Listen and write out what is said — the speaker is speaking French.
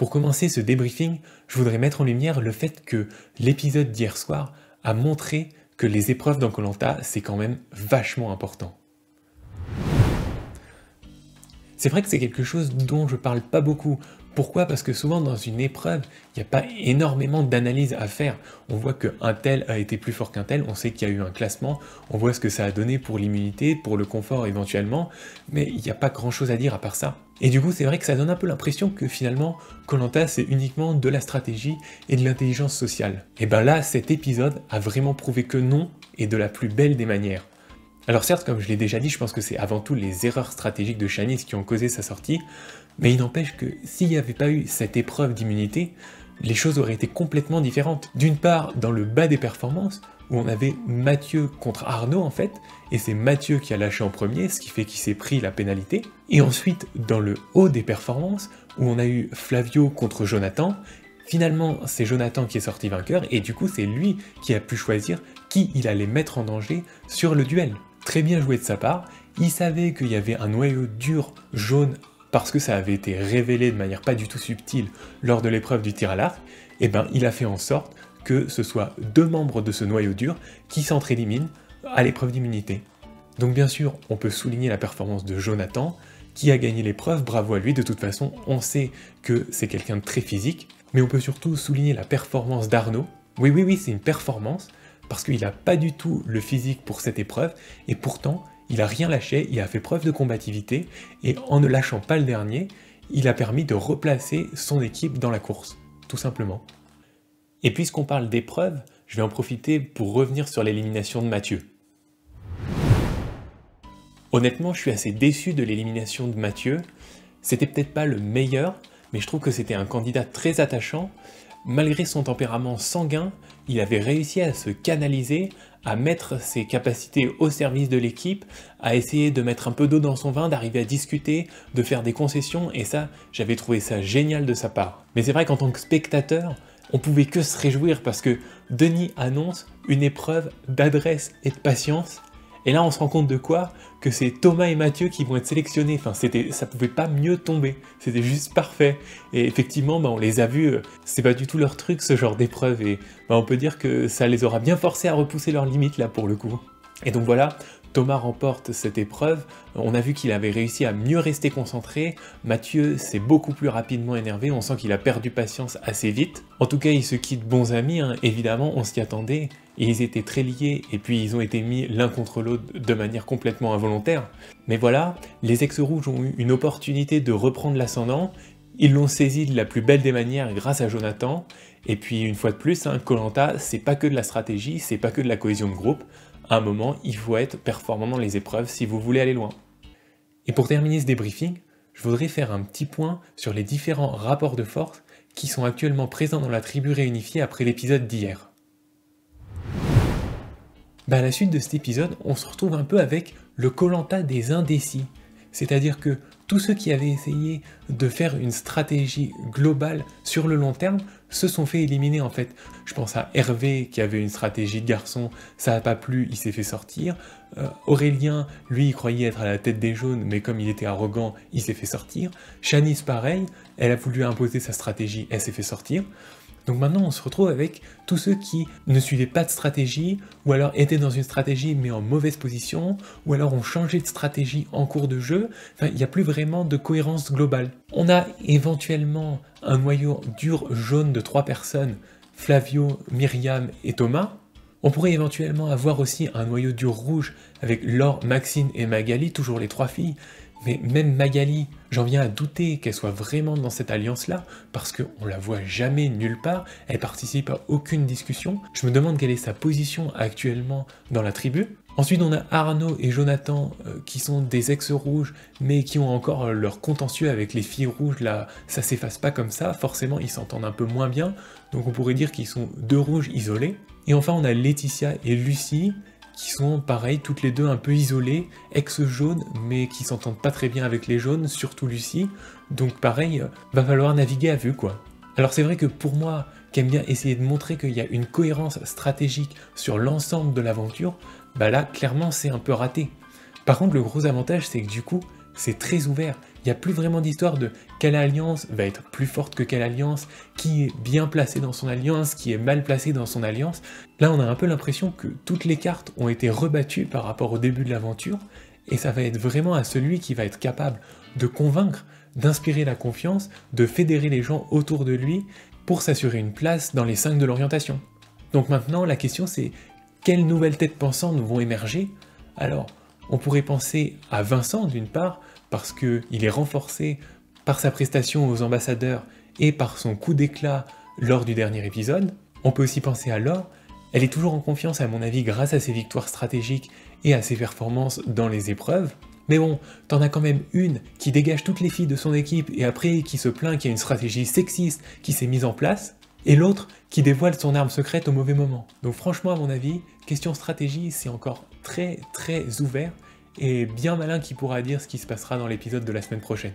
Pour commencer ce débriefing, je voudrais mettre en lumière le fait que l'épisode d'hier soir a montré que les épreuves dans koh c'est quand même vachement important. C'est vrai que c'est quelque chose dont je parle pas beaucoup. Pourquoi? Parce que souvent dans une épreuve, il n'y a pas énormément d'analyse à faire. On voit qu'un tel a été plus fort qu'un tel, on sait qu'il y a eu un classement, on voit ce que ça a donné pour l'immunité, pour le confort éventuellement, mais il n'y a pas grand chose à dire à part ça. Et du coup c'est vrai que ça donne un peu l'impression que finalement koh c'est uniquement de la stratégie et de l'intelligence sociale. Et ben là cet épisode a vraiment prouvé que non, et de la plus belle des manières. Alors certes, comme je l'ai déjà dit, je pense que c'est avant tout les erreurs stratégiques de Shanice qui ont causé sa sortie, mais il n'empêche que s'il n'y avait pas eu cette épreuve d'immunité, les choses auraient été complètement différentes. D'une part, dans le bas des performances, où on avait Mathieu contre Arnaud en fait, et c'est Mathieu qui a lâché en premier, ce qui fait qu'il s'est pris la pénalité. Et ensuite, dans le haut des performances, où on a eu Flavio contre Jonathan, finalement c'est Jonathan qui est sorti vainqueur, et du coup c'est lui qui a pu choisir qui il allait mettre en danger sur le duel. Très bien joué de sa part, il savait qu'il y avait un noyau dur jaune parce que ça avait été révélé de manière pas du tout subtile lors de l'épreuve du tir à l'arc, et ben il a fait en sorte que ce soit deux membres de ce noyau dur qui s'entre-éliminent à l'épreuve d'immunité. Donc bien sûr, on peut souligner la performance de Jonathan, qui a gagné l'épreuve, bravo à lui, de toute façon on sait que c'est quelqu'un de très physique, mais on peut surtout souligner la performance d'Arnaud. Oui, c'est une performance, parce qu'il n'a pas du tout le physique pour cette épreuve, et pourtant, il n'a rien lâché, il a fait preuve de combativité, et en ne lâchant pas le dernier, il a permis de replacer son équipe dans la course, tout simplement. Et puisqu'on parle d'épreuve, je vais en profiter pour revenir sur l'élimination de Mathieu. Honnêtement, je suis assez déçu de l'élimination de Mathieu. C'était peut-être pas le meilleur, mais je trouve que c'était un candidat très attachant. Malgré son tempérament sanguin, il avait réussi à se canaliser, à mettre ses capacités au service de l'équipe, à essayer de mettre un peu d'eau dans son vin, d'arriver à discuter, de faire des concessions, et ça, j'avais trouvé ça génial de sa part. Mais c'est vrai qu'en tant que spectateur, on pouvait que se réjouir parce que Denis annonce une épreuve d'adresse et de patience, et là on se rend compte de quoi? Que c'est Thomas et Mathieu qui vont être sélectionnés, enfin ça pouvait pas mieux tomber, c'était juste parfait. Et effectivement, on les a vus, c'est pas du tout leur truc ce genre d'épreuve, et on peut dire que ça les aura bien forcés à repousser leurs limites là pour le coup. Et donc voilà, Thomas remporte cette épreuve, on a vu qu'il avait réussi à mieux rester concentré, Mathieu s'est beaucoup plus rapidement énervé, on sent qu'il a perdu patience assez vite. En tout cas, ils se quittent bons amis, évidemment, on s'y attendait, et ils étaient très liés, et puis ils ont été mis l'un contre l'autre de manière complètement involontaire. Mais voilà, les ex-rouges ont eu une opportunité de reprendre l'ascendant, ils l'ont saisi de la plus belle des manières grâce à Jonathan, et puis une fois de plus, koh c'est pas que de la stratégie, c'est pas que de la cohésion de groupe. À un moment, il faut être performant dans les épreuves si vous voulez aller loin. Et pour terminer ce débriefing, je voudrais faire un petit point sur les différents rapports de force qui sont actuellement présents dans la tribu réunifiée après l'épisode d'hier. À la suite de cet épisode, on se retrouve un peu avec le koh des indécis. C'est-à-dire que tous ceux qui avaient essayé de faire une stratégie globale sur le long terme se sont fait éliminer en fait. Je pense à Hervé qui avait une stratégie de garçon, ça n'a pas plu, il s'est fait sortir. Aurélien, lui, il croyait être à la tête des jaunes, mais comme il était arrogant, il s'est fait sortir. Shanice, pareil, elle a voulu imposer sa stratégie, elle s'est fait sortir. Donc maintenant, on se retrouve avec tous ceux qui ne suivaient pas de stratégie, ou alors étaient dans une stratégie mais en mauvaise position, ou alors ont changé de stratégie en cours de jeu. Enfin, il n'y a plus vraiment de cohérence globale. On a éventuellement un noyau dur jaune de 3 personnes, Flavio, Myriam et Thomas. On pourrait éventuellement avoir aussi un noyau dur rouge avec Laure, Maxine et Magali, toujours les 3 filles. Mais même Magali, j'en viens à douter qu'elle soit vraiment dans cette alliance-là, parce qu'on la voit jamais nulle part, elle participe à aucune discussion. Je me demande quelle est sa position actuellement dans la tribu. Ensuite, on a Arnaud et Jonathan qui sont des ex-rouges, mais qui ont encore leur contentieux avec les filles rouges, là, ça s'efface pas comme ça, forcément ils s'entendent un peu moins bien, donc on pourrait dire qu'ils sont 2 rouges isolés. Et enfin, on a Laetitia et Lucie, qui sont pareil, toutes les deux un peu isolées, ex-jaunes, mais qui s'entendent pas très bien avec les jaunes, surtout Lucie, donc pareil, va falloir naviguer à vue quoi. Alors c'est vrai que pour moi, qui aime bien essayer de montrer qu'il y a une cohérence stratégique sur l'ensemble de l'aventure, là clairement c'est un peu raté. Par contre le gros avantage c'est que du coup, c'est très ouvert, Il n'y a plus vraiment d'histoire de quelle alliance va être plus forte que quelle alliance, qui est bien placé dans son alliance, qui est mal placé dans son alliance. Là, on a un peu l'impression que toutes les cartes ont été rebattues par rapport au début de l'aventure, et ça va être vraiment à celui qui va être capable de convaincre, d'inspirer la confiance, de fédérer les gens autour de lui pour s'assurer une place dans les 5 de l'orientation. Donc maintenant, la question c'est quelles nouvelles têtes pensantes vont émerger? Alors, on pourrait penser à Vincent d'une part, parce qu'il est renforcé par sa prestation aux ambassadeurs et par son coup d'éclat lors du dernier épisode. On peut aussi penser à Laure, elle est toujours en confiance à mon avis grâce à ses victoires stratégiques et à ses performances dans les épreuves. Mais bon, t'en as quand même une qui dégage toutes les filles de son équipe et après qui se plaint qu'il y a une stratégie sexiste qui s'est mise en place, et l'autre qui dévoile son arme secrète au mauvais moment. Donc franchement à mon avis, question stratégie c'est encore très ouvert, et bien malin qui pourra dire ce qui se passera dans l'épisode de la semaine prochaine.